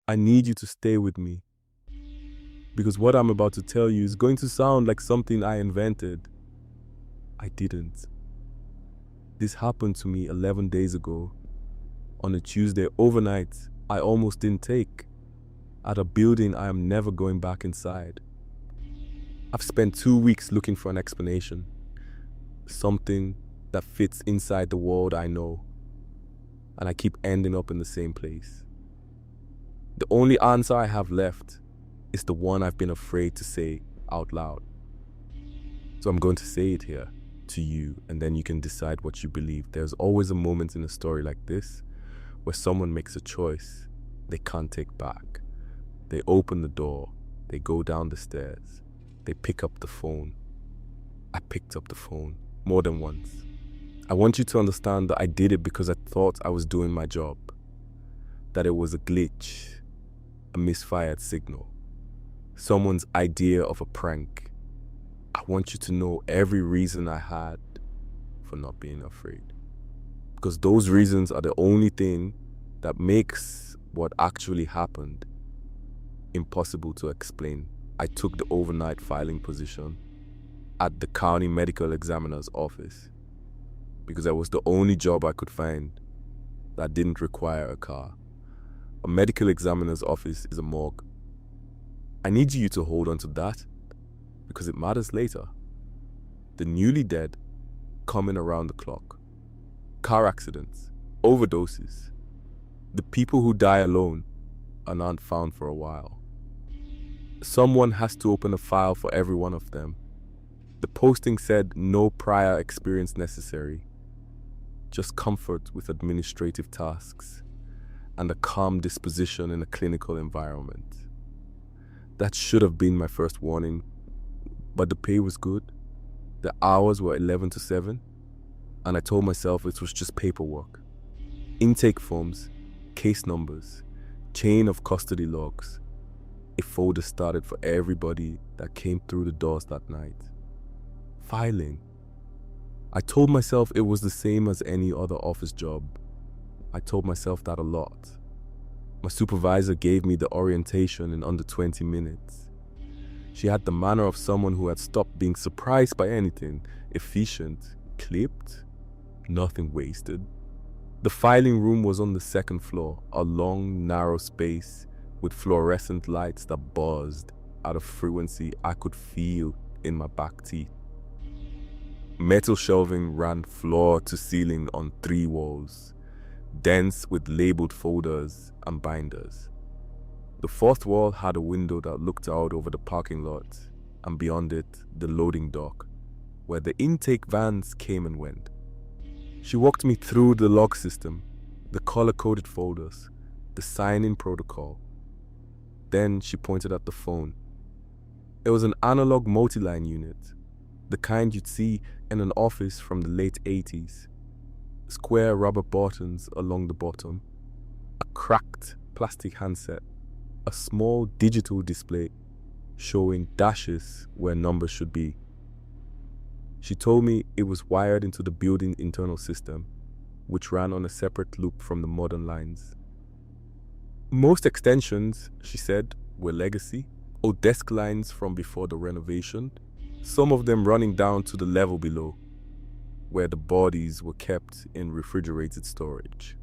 I need you to stay with me because what I'm about to tell you is going to sound like something I invented. I didn't. This happened to me 11 days ago. On a Tuesday overnight, I almost didn't take. At a building I am never going back inside. I've spent 2 weeks looking for an explanation. Something that fits inside the world I know. And I keep ending up in the same place. The only answer I have left is the one I've been afraid to say out loud. So I'm going to say it here to you, and then you can decide what you believe. There's always a moment in a story like this where someone makes a choice they can't take back. They open the door, they go down the stairs, they pick up the phone. I picked up the phone more than once. I want you to understand that I did it because I thought I was doing my job, that it was a glitch, a misfired signal, someone's idea of a prank. I want you to know every reason I had for not being afraid, because those reasons are the only thing that makes what actually happened impossible to explain. I took the overnight filing position at the county medical examiner's office because that was the only job I could find that didn't require a car. A medical examiner's office is a morgue. I need you to hold on to that because it matters later. The newly dead coming around the clock. Car accidents, overdoses. The people who die alone and aren't found for a while. Someone has to open a file for every one of them. The posting said no prior experience necessary, just comfort with administrative tasks and a calm disposition in a clinical environment. That should have been my first warning, but the pay was good. The hours were 11 to 7, and I told myself it was just paperwork. Intake forms, case numbers, chain of custody logs. A folder started for everybody that came through the doors that night. Filing. I told myself it was the same as any other office job. I told myself that a lot. My supervisor gave me the orientation in under 20 minutes. She had the manner of someone who had stopped being surprised by anything. Efficient, clipped, nothing wasted. The filing room was on the second floor, a long, narrow space with fluorescent lights that buzzed at a frequency I could feel in my back teeth. Metal shelving ran floor to ceiling on 3 walls, dense with labeled folders and binders. The 4th wall had a window that looked out over the parking lot, and beyond it, the loading dock, where the intake vans came and went. She walked me through the log system, the color-coded folders, the sign-in protocol. Then she pointed at the phone. It was an analog multi-line unit, the kind you'd see in an office from the late 80s. Square rubber buttons along the bottom, a cracked plastic handset, a small digital display showing dashes where numbers should be. She told me it was wired into the building internal system, which ran on a separate loop from the modern lines. Most extensions, she said, were legacy, or desk lines from before the renovation, some of them running down to the level below, where the bodies were kept in refrigerated storage.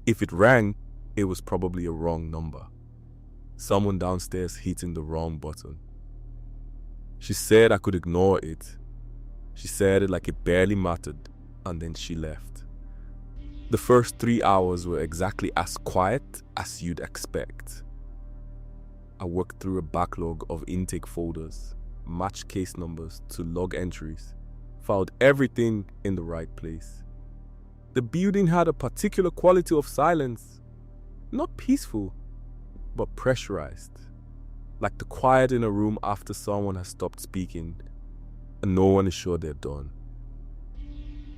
If it rang, it was probably a wrong number. Someone downstairs hitting the wrong button. She said I could ignore it. She said it like it barely mattered, and then she left. The first 3 hours were exactly as quiet as you'd expect. I worked through a backlog of intake folders, matched case numbers to log entries, filed everything in the right place. The building had a particular quality of silence, not peaceful, but pressurized, like the quiet in a room after someone has stopped speaking and no one is sure they're done.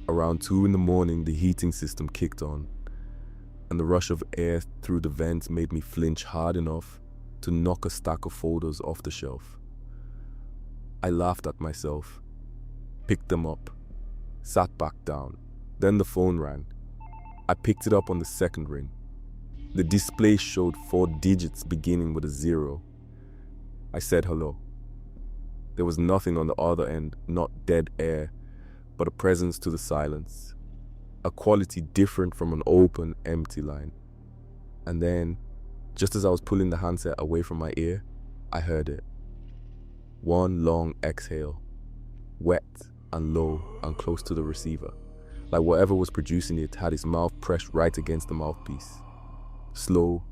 Around 2 in the morning, the heating system kicked on, and the rush of air through the vents made me flinch hard enough to knock a stack of folders off the shelf. I laughed at myself, picked them up, sat back down. Then the phone rang. I picked it up on the second ring. The display showed 4 digits beginning with a 0. I said hello. There was nothing on the other end, not dead air, but a presence to the silence. A quality different from an open, empty line. And then, just as I was pulling the handset away from my ear, I heard it. One long exhale, wet and low and close to the receiver, like whatever was producing it had its mouth pressed right against the mouthpiece. Slow,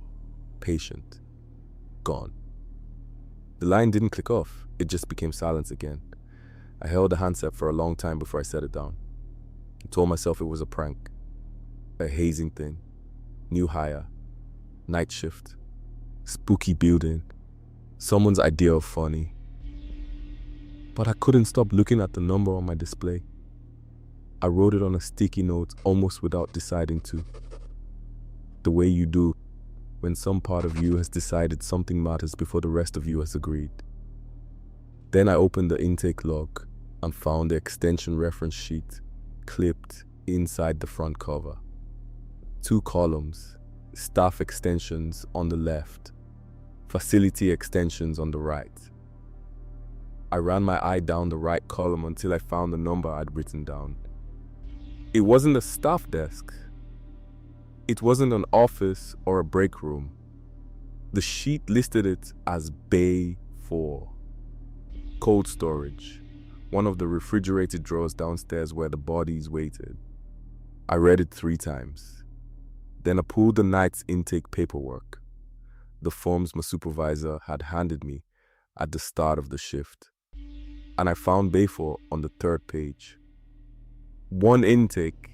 patient, gone. The line didn't click off, it just became silence again. I held the handset for a long time before I set it down. I told myself it was a prank, a hazing thing, new hire, night shift, spooky building, someone's idea of funny. But I couldn't stop looking at the number on my display. I wrote it on a sticky note almost without deciding to. The way you do when some part of you has decided something matters before the rest of you has agreed. Then I opened the intake log and found the extension reference sheet clipped inside the front cover. 2 columns, staff extensions on the left, facility extensions on the right. I ran my eye down the right column until I found the number I'd written down. It wasn't a staff desk. It wasn't an office or a break room. The sheet listed it as Bay 4. Cold storage, one of the refrigerated drawers downstairs where the bodies waited. I read it 3 times. Then I pulled the night's intake paperwork, the forms my supervisor had handed me at the start of the shift. And I found Bay 4 on the 3rd page. One intake.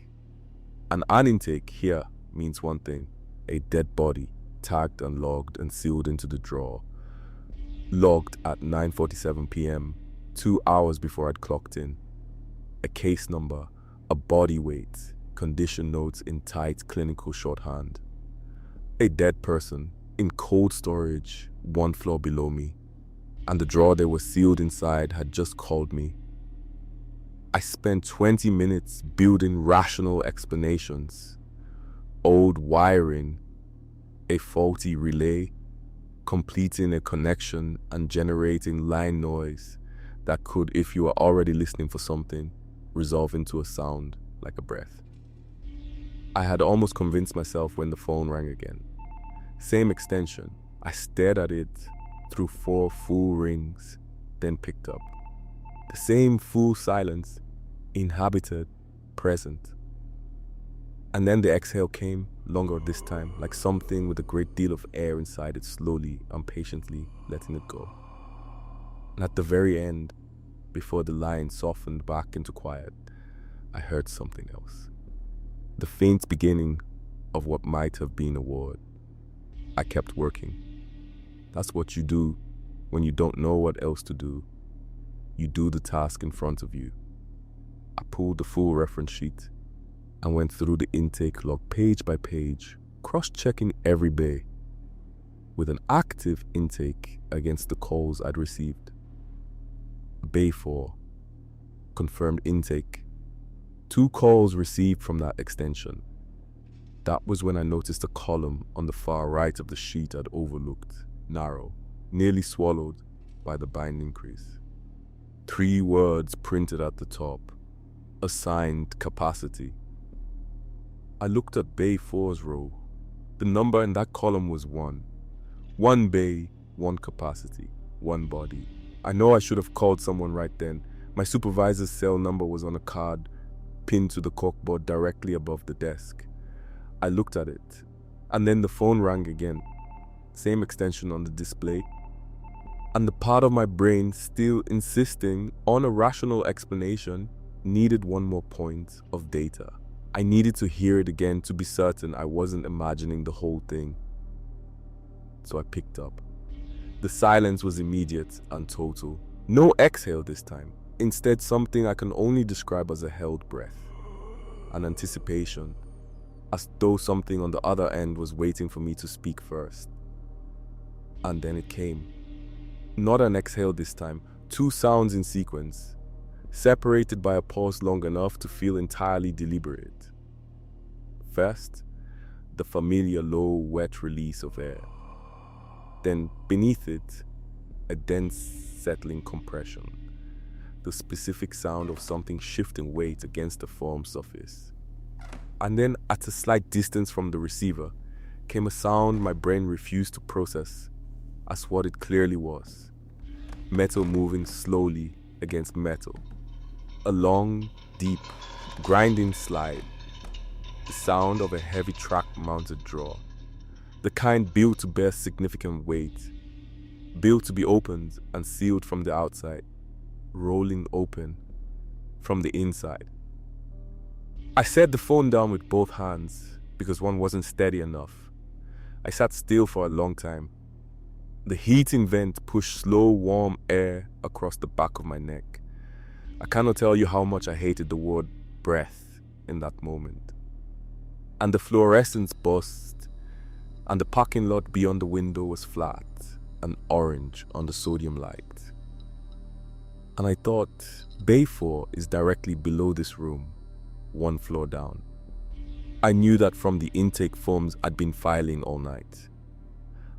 An intake here means one thing: a dead body, tagged and logged and sealed into the drawer. Logged at 9:47 p.m., 2 hours before I'd clocked in. A case number, a body weight, condition notes in tight clinical shorthand. A dead person in cold storage 1 floor below me, and the drawer they were sealed inside had just called me. I spent 20 minutes building rational explanations. Old wiring, a faulty relay, completing a connection and generating line noise that could, if you were already listening for something, resolve into a sound like a breath. I had almost convinced myself when the phone rang again. Same extension. I stared at it through 4 full rings, then picked up. The same full silence, inhabited, present. And then the exhale came, longer this time, like something with a great deal of air inside it, slowly and patiently letting it go. And at the very end, before the line softened back into quiet, I heard something else. The faint beginning of what might have been a word. I kept working. That's what you do when you don't know what else to do. You do the task in front of you. I pulled the full reference sheet and went through the intake log page by page, cross-checking every bay with an active intake against the calls I'd received. Bay 4, confirmed intake, 2 calls received from that extension. That was when I noticed a column on the far right of the sheet I'd overlooked, narrow, nearly swallowed by the binding crease. 3 words printed at the top, assigned capacity. I looked at Bay 4's row. The number in that column was 1. 1 bay, 1 capacity, 1 body. I know I should have called someone right then. My supervisor's cell number was on a card pinned to the corkboard directly above the desk. I looked at it, and then the phone rang again. Same extension on the display. And the part of my brain still insisting on a rational explanation needed one more point of data. I needed to hear it again to be certain I wasn't imagining the whole thing. So I picked up. The silence was immediate and total. No exhale this time. Instead, something I can only describe as a held breath. An anticipation, as though something on the other end was waiting for me to speak first. And then it came. Not an exhale this time, 2 sounds in sequence, separated by a pause long enough to feel entirely deliberate. First, the familiar low, wet release of air. Then, beneath it, a dense, settling compression, the specific sound of something shifting weight against the foam surface. And then, at a slight distance from the receiver, came a sound my brain refused to process as what it clearly was. Metal moving slowly against metal. A long, deep, grinding slide. The sound of a heavy track-mounted drawer. The kind built to bear significant weight. Built to be opened and sealed from the outside. Rolling open from the inside. I set the phone down with both hands because one wasn't steady enough. I sat still for a long time. The heating vent pushed slow, warm air across the back of my neck. I cannot tell you how much I hated the word breath in that moment. And the fluorescence burst, and the parking lot beyond the window was flat and orange on the sodium light. And I thought, Bay 4 is directly below this room, one floor down. I knew that from the intake forms I'd been filing all night.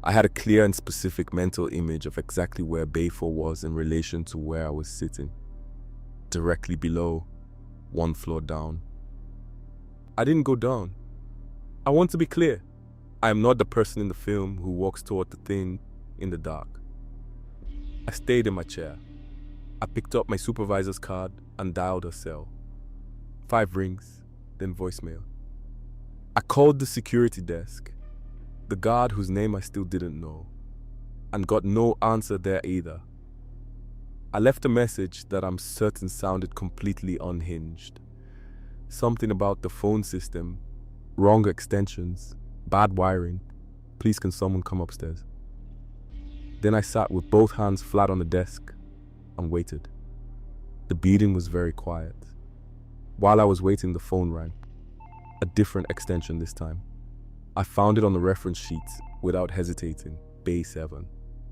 I had a clear and specific mental image of exactly where Bay 4 was in relation to where I was sitting. Directly below, one floor down. I didn't go down. I want to be clear. I am not the person in the film who walks toward the thing in the dark. I stayed in my chair. I picked up my supervisor's card and dialed her cell. 5 rings, then voicemail. I called the security desk, the guard whose name I still didn't know, and got no answer there either. I left a message that I'm certain sounded completely unhinged. Something about the phone system, wrong extensions, bad wiring. Please can someone come upstairs? Then I sat with both hands flat on the desk and waited. The beating was very quiet. While I was waiting, the phone rang. A different extension this time. I found it on the reference sheet without hesitating. Bay 7.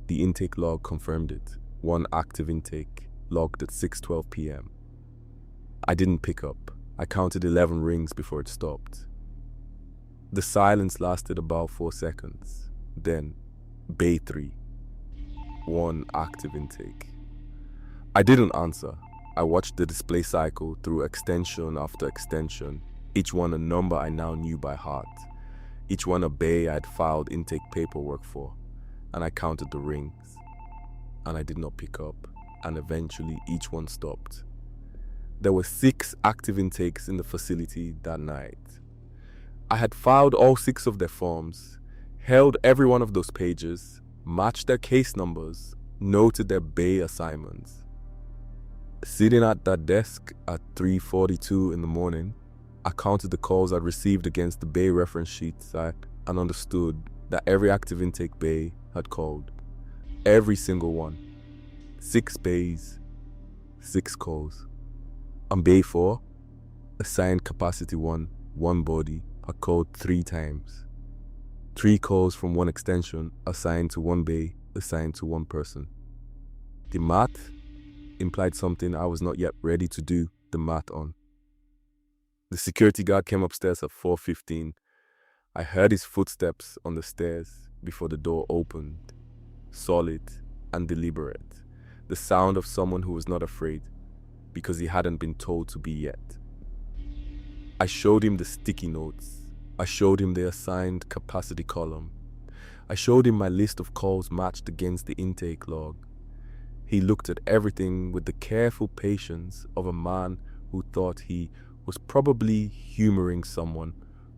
The intake log confirmed it. One active intake, logged at 6:12 p.m. I didn't pick up. I counted 11 rings before it stopped. The silence lasted about 4 seconds. Then, Bay 3. One active intake. I didn't answer. I watched the display cycle through extension after extension, each one a number I now knew by heart, each one a bay I had filed intake paperwork for, and I counted the rings. And I did not pick up, and eventually each one stopped. There were 6 active intakes in the facility that night. I had filed all 6 of their forms, held every one of those pages, matched their case numbers, noted their bay assignments. Sitting at that desk at 3:42 in the morning, I counted the calls I'd received against the bay reference sheets and understood that every active intake bay had called. Every single one. 6 bays, 6 calls. On Bay 4, assigned capacity 1, one body, had called 3 times. 3 calls from one extension assigned to one bay, assigned to one person. The math implied something I was not yet ready to do the math on. The security guard came upstairs at 4:15. I heard his footsteps on the stairs before the door opened. Solid and deliberate. The sound of someone who was not afraid because he hadn't been told to be yet. I showed him the sticky notes. I showed him the assigned capacity column. I showed him my list of calls matched against the intake log. He looked at everything with the careful patience of a man who thought he was probably humoring someone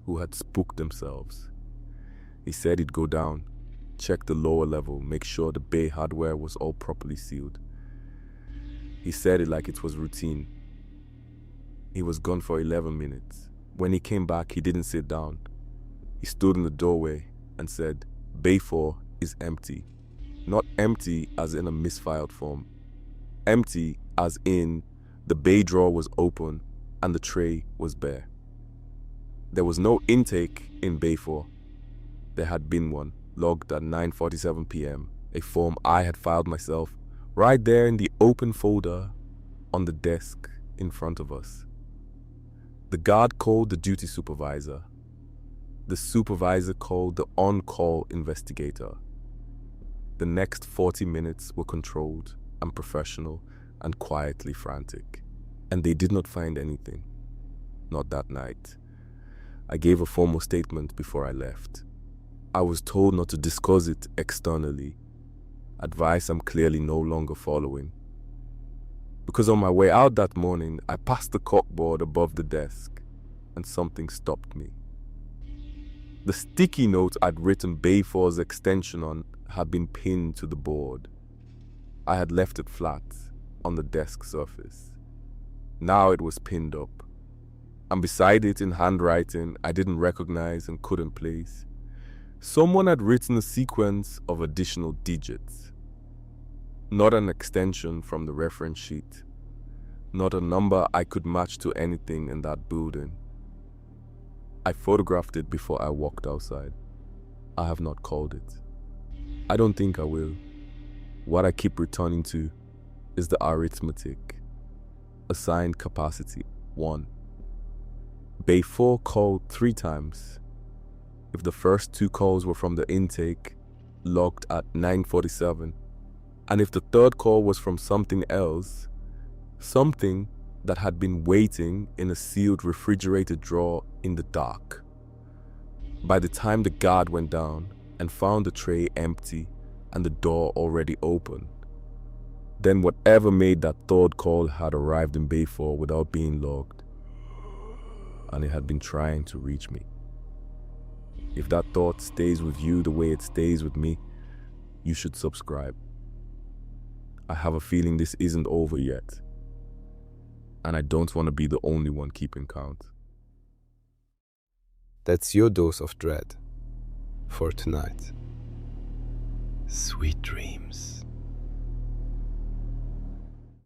who had spooked themselves. He said he'd go down, check the lower level, make sure the bay hardware was all properly sealed. He said it like it was routine. He was gone for 11 minutes. When he came back, he didn't sit down. He stood in the doorway and said, Bay 4 is empty. Not empty as in a misfiled form. Empty as in the bay drawer was open and the tray was bare. There was no intake in Bay 4. There had been one, logged at 9:47 p.m., a form I had filed myself, right there in the open folder on the desk in front of us. The guard called the duty supervisor. The supervisor called the on-call investigator. The next 40 minutes were controlled and professional and quietly frantic. And they did not find anything. Not that night. I gave a formal statement before I left. I was told not to discuss it externally. Advice I'm clearly no longer following. Because on my way out that morning, I passed the corkboard above the desk and something stopped me. The sticky note I'd written Bayfor's extension on had been pinned to the board. I had left it flat on the desk surface. Now it was pinned up. And beside it in handwriting I didn't recognize and couldn't place, someone had written a sequence of additional digits. Not an extension from the reference sheet. Not a number I could match to anything in that building. I photographed it before I walked outside. I have not called it. I don't think I will. What I keep returning to is the arithmetic. Assigned capacity 1. Bayfor called 3 times. If the first 2 calls were from the intake, logged at 9:47, and if the third call was from something else, something that had been waiting in a sealed refrigerated drawer in the dark. By the time the guard went down and found the tray empty and the door already open, then whatever made that third call had arrived in Bayfor without being logged, and it had been trying to reach me. If that thought stays with you the way it stays with me, you should subscribe. I have a feeling this isn't over yet, and I don't want to be the only one keeping count. That's your dose of dread for tonight. Sweet dreams.